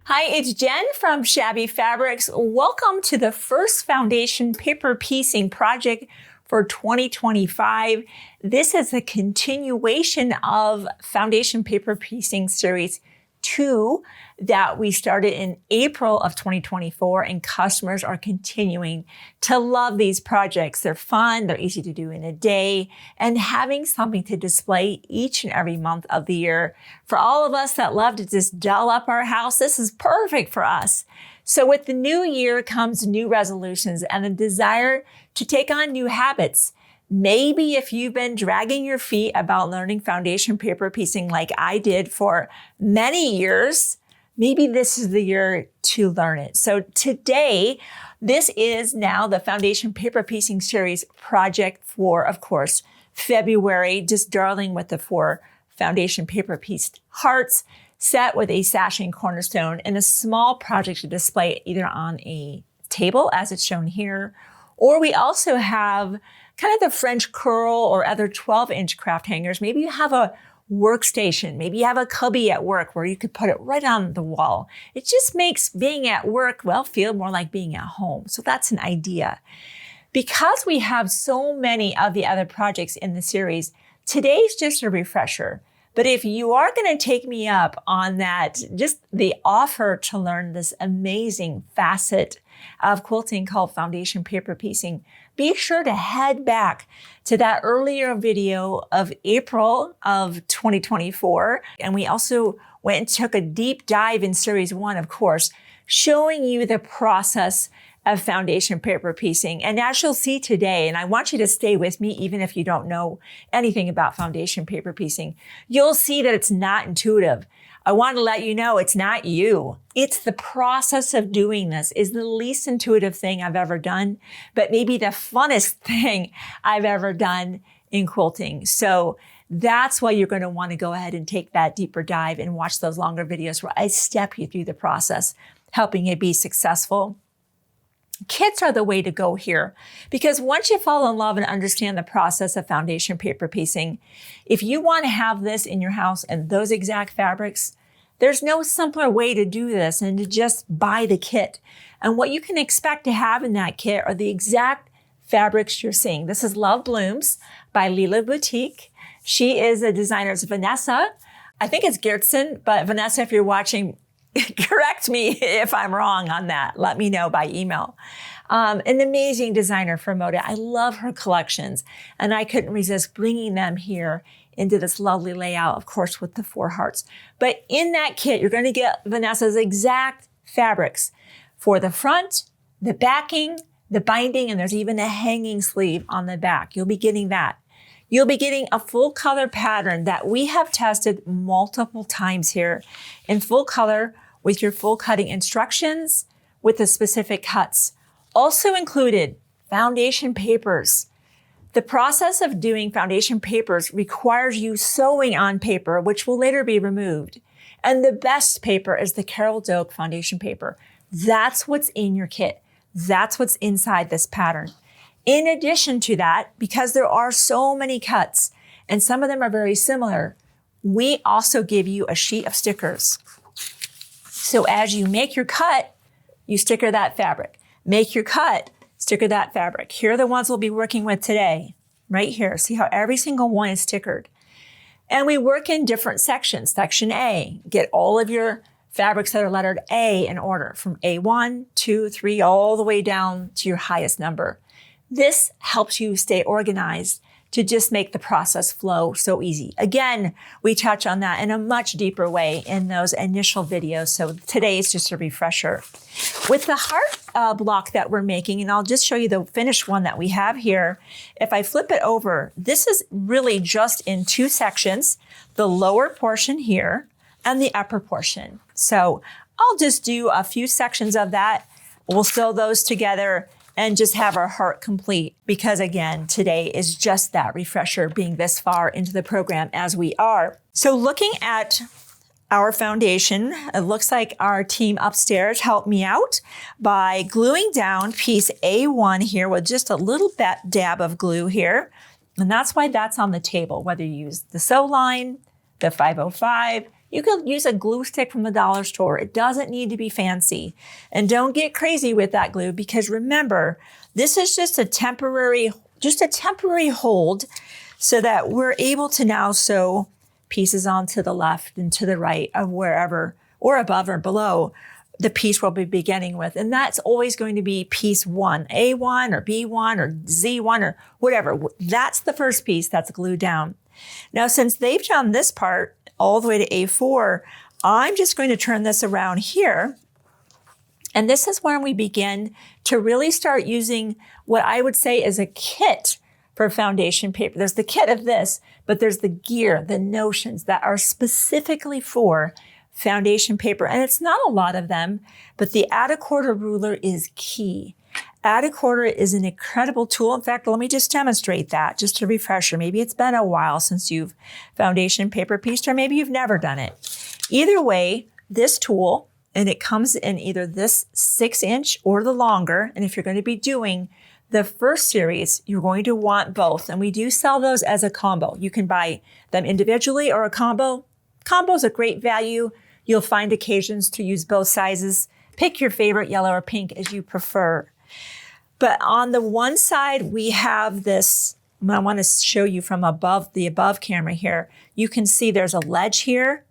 Hi, it's Jen from Shabby Fabrics. Welcome to the first foundation paper piecing project for 2025. This is a continuation of Foundation Paper Piecing Series 2 that we started in April of 2024, and customers are continuing to love these projects. They're fun, they're easy to do in a day, and having something to display each and every month of the year. For all of us that love to just doll up our house, this is perfect for us. So with the new year comes new resolutions and a desire to take on new habits. Maybe if you've been dragging your feet about learning foundation paper piecing like I did for many years, maybe this is the year to learn it. So today, this is now the Foundation Paper Piecing Series project for, of course, February, just darling with the 4 foundation paper pieced hearts set with a sashing cornerstone and a small project to display either on a table as it's shown here, or we also have kind of the French curl or other 12-inch craft hangers. Maybe you have a workstation. Maybe you have a cubby at work where you could put it right on the wall. It just makes being at work, well, feel more like being at home. So that's an idea. Because we have so many of the other projects in the series, today's just a refresher. But if you are going to take me up on that, just the offer to learn this amazing facet of quilting called foundation paper piecing, be sure to head back to that earlier video of April of 2024. And we also went and took a deep dive in series 1, of course, showing you the process of foundation paper piecing. And as you'll see today, and I want you to stay with me even if you don't know anything about foundation paper piecing, you'll see that it's not intuitive. I want to let you know it's not you. It's the process of doing this is the least intuitive thing I've ever done, but maybe the funnest thing I've ever done in quilting. So that's why you're going to want to go ahead and take that deeper dive and watch those longer videos where I step you through the process, helping you be successful. Kits are the way to go here, because once you fall in love and understand the process of foundation paper piecing, if you want to have this in your house and those exact fabrics, there's no simpler way to do this than to just buy the kit. And what you can expect to have in that kit are the exact fabrics you're seeing. This is Love Blooms by Lila Boutique. She is a designer. It's Vanessa. I think it's Geertsen, but Vanessa, if you're watching, correct me if I'm wrong on that. Let me know by email. An amazing designer for Moda. I love her collections, and I couldn't resist bringing them here into this lovely layout, of course, with the 4 hearts. But in that kit, you're going to get Vanessa's exact fabrics for the front, the backing, the binding, and there's even a hanging sleeve on the back. You'll be getting that. You'll be getting a full color pattern that we have tested multiple times here in full color with your full cutting instructions with the specific cuts. Also included foundation papers. The process of doing foundation papers requires you sewing on paper, which will later be removed. And the best paper is the Carol Doak foundation paper. That's what's in your kit. That's what's inside this pattern. In addition to that, because there are so many cuts and some of them are very similar, we also give you a sheet of stickers. So as you make your cut, you sticker that fabric. Make your cut, sticker that fabric. Here are the ones we'll be working with today, right here. See how every single one is stickered. And we work in different sections. Section A, get all of your fabrics that are lettered A in order from A1, 2, 3, all the way down to your highest number. This helps you stay organized to just make the process flow so easy. Again, we touch on that in a much deeper way in those initial videos. So today is just a refresher. With the heart block that we're making, and I'll just show you the finished one that we have here. If I flip it over, this is really just in 2 sections, the lower portion here and the upper portion. So I'll just do a few sections of that. We'll sew those together and just have our heart complete, because again, today is just that refresher being this far into the program as we are. So looking at our foundation, it looks like our team upstairs helped me out by gluing down piece A1 here with just a little dab of glue here. And that's why that's on the table, whether you use the sew line, the 505, You could use a glue stick from the dollar store. It doesn't need to be fancy. And don't get crazy with that glue, because remember, this is just a temporary hold so that we're able to now sew pieces onto the left and to the right of wherever, or above or below, the piece we'll be beginning with. And that's always going to be piece 1, A1 or B1 or Z1 or whatever. That's the first piece that's glued down. Now, since they've done this part all the way to A4, I'm just going to turn this around here. And this is when we begin to really start using what I would say is a kit for foundation paper. There's the kit of this, but there's the gear, the notions that are specifically for foundation paper. And it's not a lot of them, but the add a quarter ruler is key. Add a quarter is an incredible tool. In fact, let me just demonstrate that, just a refresher. Maybe it's been a while since you've foundation paper pieced, or maybe you've never done it. Either way, this tool, and it comes in either this 6-inch or the longer. And if you're going to be doing the first series, you're going to want both. And we do sell those as a combo. You can buy them individually or a combo. Combo is a great value. You'll find occasions to use both sizes. Pick your favorite, yellow or pink, as you prefer. But on the one side, we have this, I want to show you from the above camera here. You can see there's a ledge here.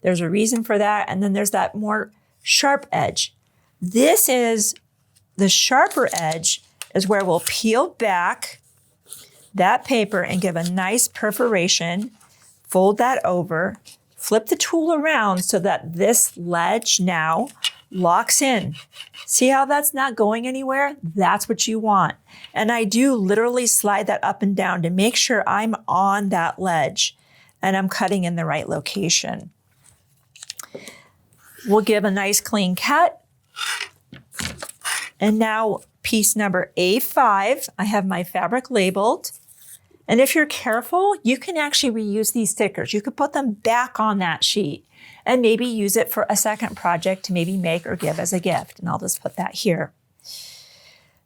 There's a reason for that. And then there's that more sharp edge. This is the sharper edge, is where we'll peel back that paper and give a nice perforation, fold that over, flip the tool around so that this ledge now locks in. See how that's not going anywhere? That's what you want. And I do literally slide that up and down to make sure I'm on that ledge and I'm cutting in the right location. We'll give a nice clean cut. And now piece number A5, I have my fabric labeled. And if you're careful, you can actually reuse these stickers. You could put them back on that sheet and maybe use it for a second project to maybe make or give as a gift. And I'll just put that here.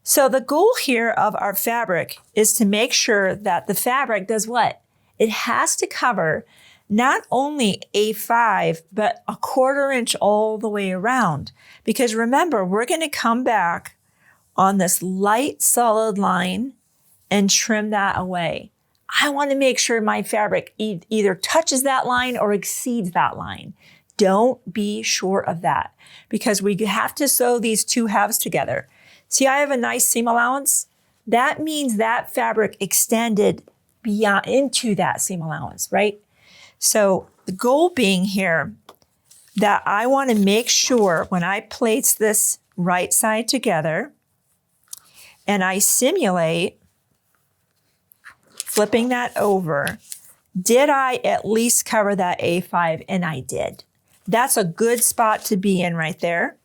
So the goal here of our fabric is to make sure that the fabric does what? It has to cover not only A5, but a 1/4 inch all the way around. Because remember, we're going to come back on this light solid line and trim that away. I want to make sure my fabric either touches that line or exceeds that line. Don't be short of that, because we have to sew these two halves together. See, I have a nice seam allowance. That means that fabric extended beyond into that seam allowance, right? So the goal being here that I want to make sure when I place this right side together and I simulate flipping that over, did I at least cover that A5? And I did. That's a good spot to be in right there.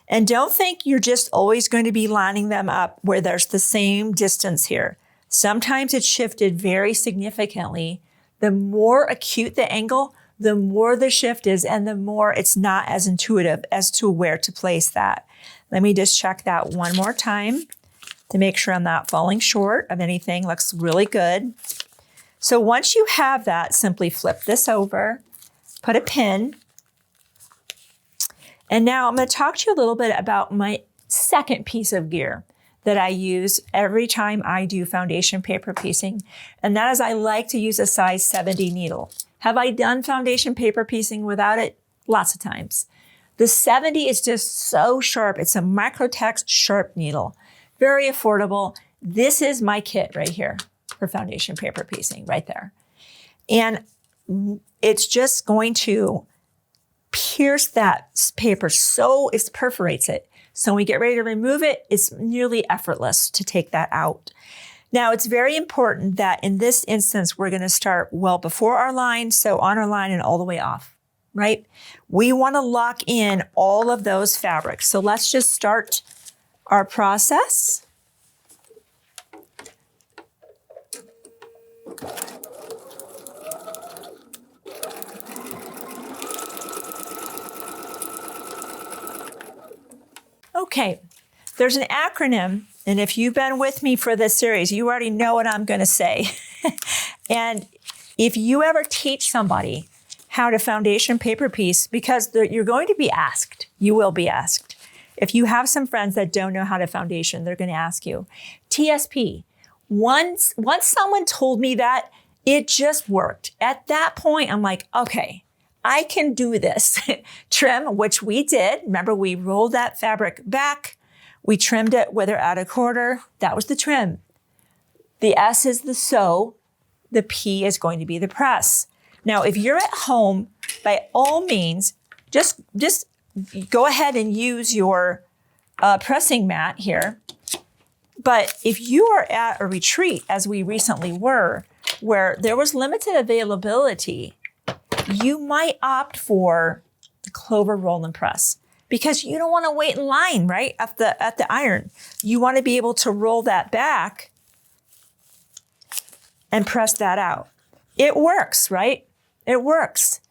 And don't think you're just always going to be lining them up where there's the same distance here. Sometimes it's shifted very significantly. The more acute the angle, the more the shift is, and the more it's not as intuitive as to where to place that. Let me just check that one more time to make sure I'm not falling short of anything. Looks really good. So once you have that, simply flip this over, put a pin. And now I'm going to talk to you a little bit about my second piece of gear that I use every time I do foundation paper piecing. And that is, I like to use a size 70 needle. Have I done foundation paper piecing without it? Lots of times. The 70 is just so sharp. It's a Microtex sharp needle. Very affordable. This is my kit right here for foundation paper piecing right there. And it's just going to pierce that paper so it perforates it. So when we get ready to remove it, it's nearly effortless to take that out. Now, it's very important that in this instance, we're going to start well before our line, so on our line and all the way off, right? We want to lock in all of those fabrics. So let's just start our process. Okay, there's an acronym, and if you've been with me for this series, you already know what I'm going to say. And if you ever teach somebody how to foundation paper piece because you're going to be asked. You will be asked. If you have some friends that don't know how to foundation, they're going to ask you. TSP. Once someone told me that, it just worked. At that point, I'm like, okay, I can do this. Trim, which we did. Remember, we rolled that fabric back. We trimmed it with our outer quarter. That was the trim. The S is the sew. The P is going to be the press. Now, if you're at home, by all means, just go ahead and use your pressing mat here. But if you are at a retreat, as we recently were, where there was limited availability, you might opt for the clover roll and press because you don't want to wait in line, right, at the iron. You want to be able to roll that back and press that out. It works, right? It works.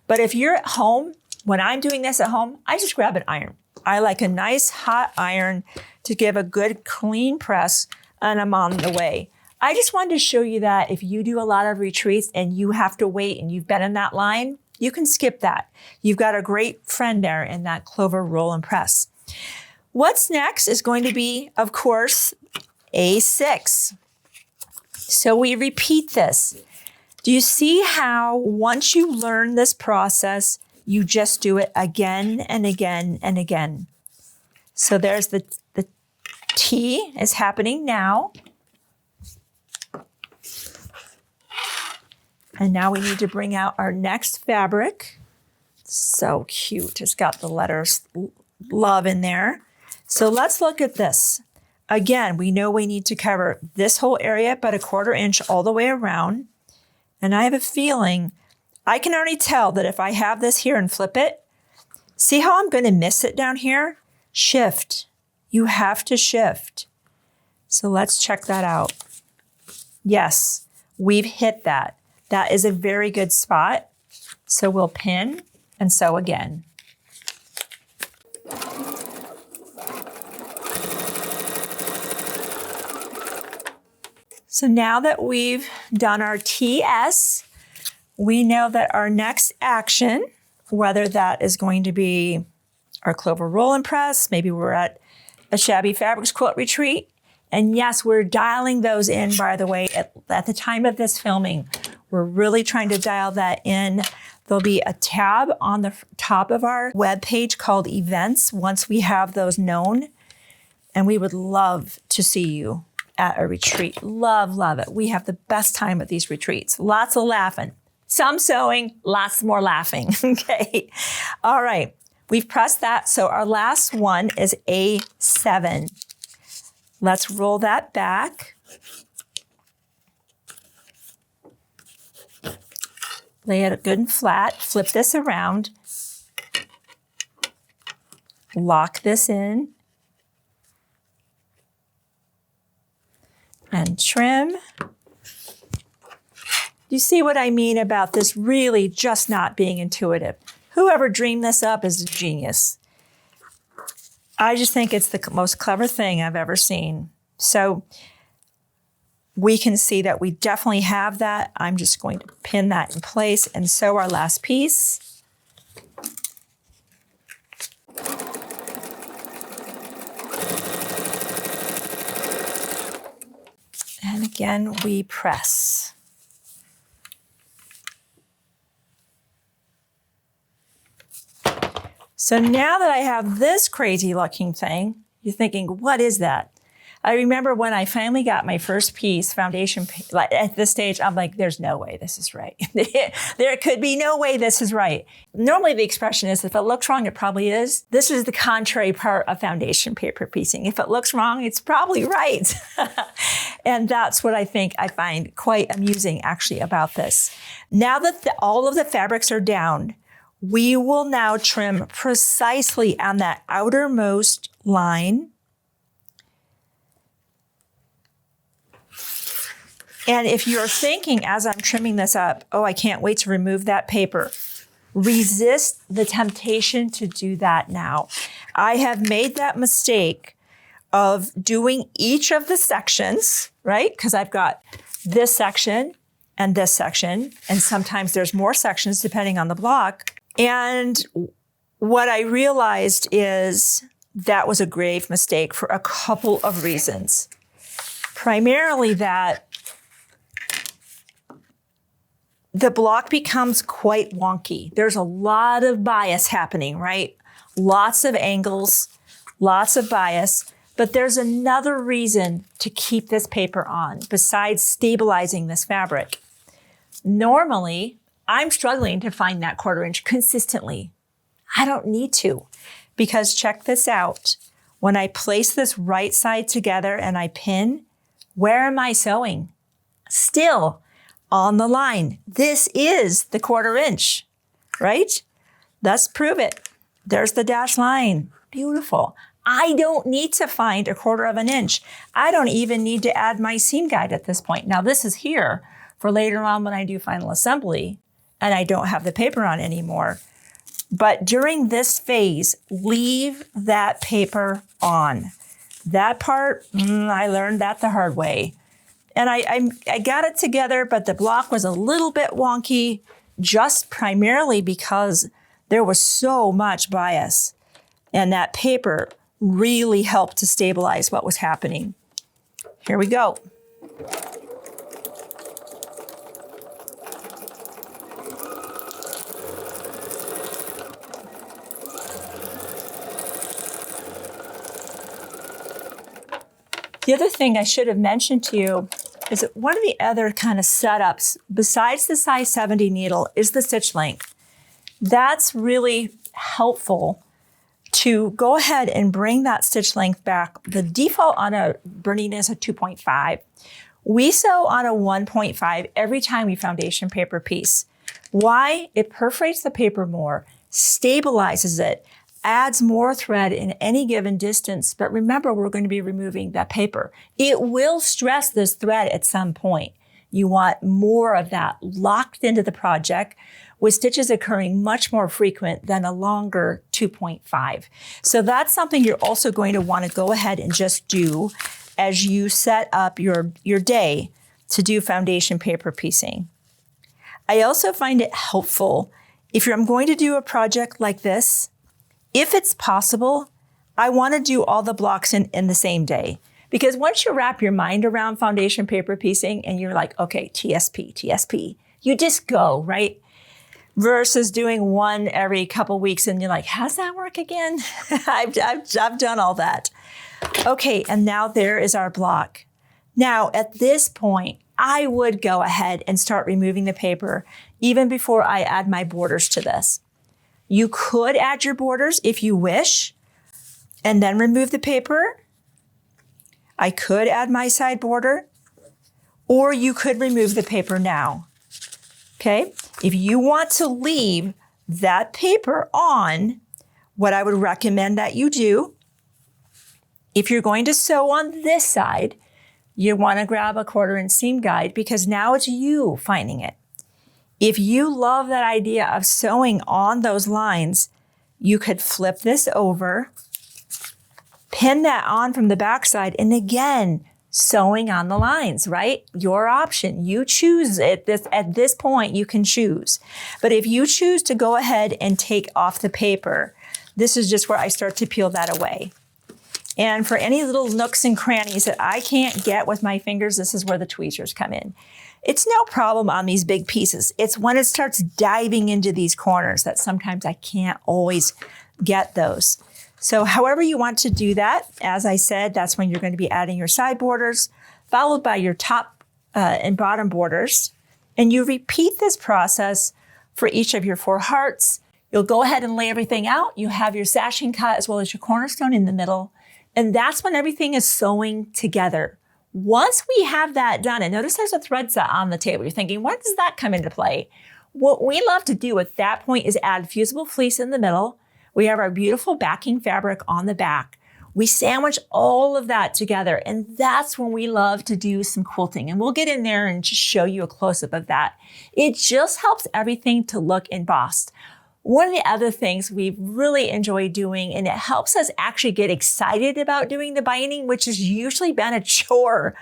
But if you're at home, when I'm doing this at home, I just grab an iron. I like a nice hot iron to give a good clean press, and I'm on the way. I just wanted to show you that if you do a lot of retreats and you have to wait and you've been in that line, you can skip that. You've got a great friend there in that clover roll and press. What's next is going to be, of course, A6. So we repeat this. Do you see how once you learn this process, you just do it again and again and again? So there's the T is happening now. And now we need to bring out our next fabric. So cute. It's got the letters love in there. So let's look at this. Again, we know we need to cover this whole area, but 1/4 inch all the way around. And I have a feeling, I can already tell that if I have this here and flip it, see how I'm going to miss it down here? Shift. You have to shift. So let's check that out. Yes, we've hit that. That is a very good spot. So we'll pin and sew again. So now that we've done our TS, we know that our next action, whether that is going to be our clover roll and press, maybe we're at a Shabby Fabrics quilt retreat. And yes, we're dialing those in, by the way, at the time of this filming. We're really trying to dial that in. There'll be a tab on the top of our webpage called events once we have those known. And we would love to see you at a retreat. Love, love it. We have the best time at these retreats. Lots of laughing. Some sewing, lots more laughing. Okay. All right. We've pressed that. So our last one is A7. Let's roll that back. Lay it good and flat. Flip this around. Lock this in. And trim. You see what I mean about this really just not being intuitive? Whoever dreamed this up is a genius. I just think it's the most clever thing I've ever seen. So we can see that we definitely have that. I'm just going to pin that in place and sew our last piece. And again, we press. So now that I have this crazy looking thing, you're thinking, what is that? I remember when I finally got my first piece, foundation, like at this stage, I'm like, there's no way this is right. There could be no way this is right. Normally the expression is, if it looks wrong, it probably is. This is the contrary part of foundation paper piecing. If it looks wrong, it's probably right. And that's what I think I find quite amusing actually about this. Now that all of the fabrics are down, we will now trim precisely on that outermost line. And if you're thinking as I'm trimming this up, oh, I can't wait to remove that paper, resist the temptation to do that now. I have made that mistake of doing each of the sections, right? Because I've got this section and this section. And sometimes there's more sections depending on the block. And what I realized is that was a grave mistake for a couple of reasons. Primarily that the block becomes quite wonky. There's a lot of bias happening, right? Lots of angles, lots of bias. But there's another reason to keep this paper on besides stabilizing this fabric. Normally, I'm struggling to find that 1/4 inch consistently. I don't need to, because check this out. When I place this right side together and I pin, where am I sewing? Still on the line. This is the 1/4 inch, right? Let's prove it. There's the dashed line. Beautiful. I don't need to find a 1/4 inch. I don't even need to add my seam guide at this point. Now this is here for later on when I do final assembly and I don't have the paper on anymore. But during this phase, leave that paper on. That part, I learned that the hard way. And I got it together, but the block was a little bit wonky, just primarily because there was so much bias. And that paper really helped to stabilize what was happening. Here we go. The other thing I should have mentioned to you is that one of the other kind of setups, besides the size 70 needle, is the stitch length. That's really helpful to go ahead and bring that stitch length back. The default on a BERNINA is a 2.5. We sew on a 1.5 every time we foundation paper piece. Why? It perforates the paper more, stabilizes it, adds more thread in any given distance. But remember, we're going to be removing that paper. It will stress this thread at some point. You want more of that locked into the project with stitches occurring much more frequent than a longer 2.5. So that's something you're also going to want to go ahead and just do as you set up your day to do foundation paper piecing. I also find it helpful if I'm going to do a project like this, if it's possible, I want to do all the blocks in the same day. Because once you wrap your mind around foundation paper piecing and you're like, okay, TSP, TSP, you just go, right? Versus doing one every couple weeks and you're like, how's that work again? I've done all that. Okay, and now there is our block. Now, at this point, I would go ahead and start removing the paper even before I add my borders to this. You could add your borders if you wish, and then remove the paper. I could add my side border, or you could remove the paper now. Okay? If you want to leave that paper on, what I would recommend that you do, if you're going to sew on this side, you want to grab a 1/4 inch seam guide because now it's you finding it. If you love that idea of sewing on those lines, you could flip this over, pin that on from the backside, and again, sewing on the lines, right? Your option. You choose it. At this point, you can choose. But if you choose to go ahead and take off the paper, this is just where I start to peel that away. And for any little nooks and crannies that I can't get with my fingers, this is where the tweezers come in. It's no problem on these big pieces. It's when it starts diving into these corners that sometimes I can't always get those. So however you want to do that, as I said, that's when you're going to be adding your side borders, followed by your top and bottom borders. And you repeat this process for each of your 4 hearts. You'll go ahead and lay everything out. You have your sashing cut as well as your cornerstone in the middle. And that's when everything is sewing together. Once we have that done, and notice there's a thread set on the table, you're thinking, when does that come into play? What we love to do at that point is add fusible fleece in the middle. We have our beautiful backing fabric on the back. We sandwich all of that together, and that's when we love to do some quilting. And we'll get in there and just show you a close-up of that. It just helps everything to look embossed. One of the other things we really enjoy doing, and it helps us actually get excited about doing the binding, which has usually been a chore,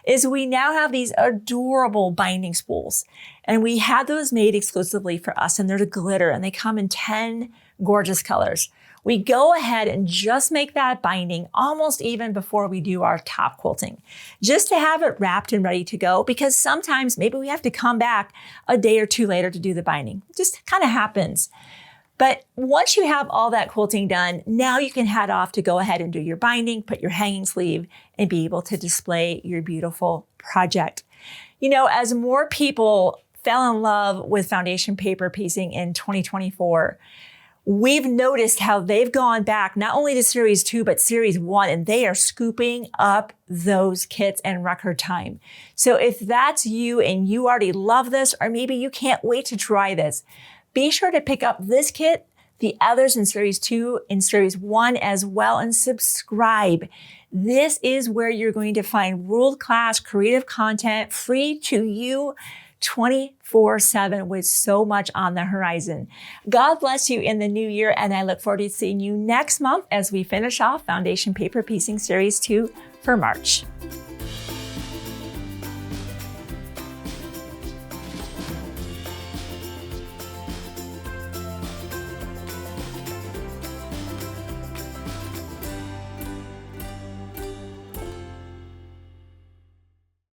is we now have these adorable binding spools. And we had those made exclusively for us, and they're the glitter, and they come in 10 gorgeous colors. We go ahead and just make that binding almost even before we do our top quilting, just to have it wrapped and ready to go, because sometimes maybe we have to come back a day or two later to do the binding. It just kind of happens. But once you have all that quilting done, now you can head off to go ahead and do your binding, put your hanging sleeve, and be able to display your beautiful project. You know, as more people fell in love with foundation paper piecing in 2024, we've noticed how they've gone back not only to Series 2, but Series 1, and they are scooping up those kits in record time. So if that's you and you already love this, or maybe you can't wait to try this, be sure to pick up this kit, the others in Series 2 and Series 1 as well, and subscribe. This is where you're going to find world-class creative content free to you 24/7 with so much on the horizon. God bless you in the new year, and I look forward to seeing you next month as we finish off Foundation Paper Piecing Series 2 for March.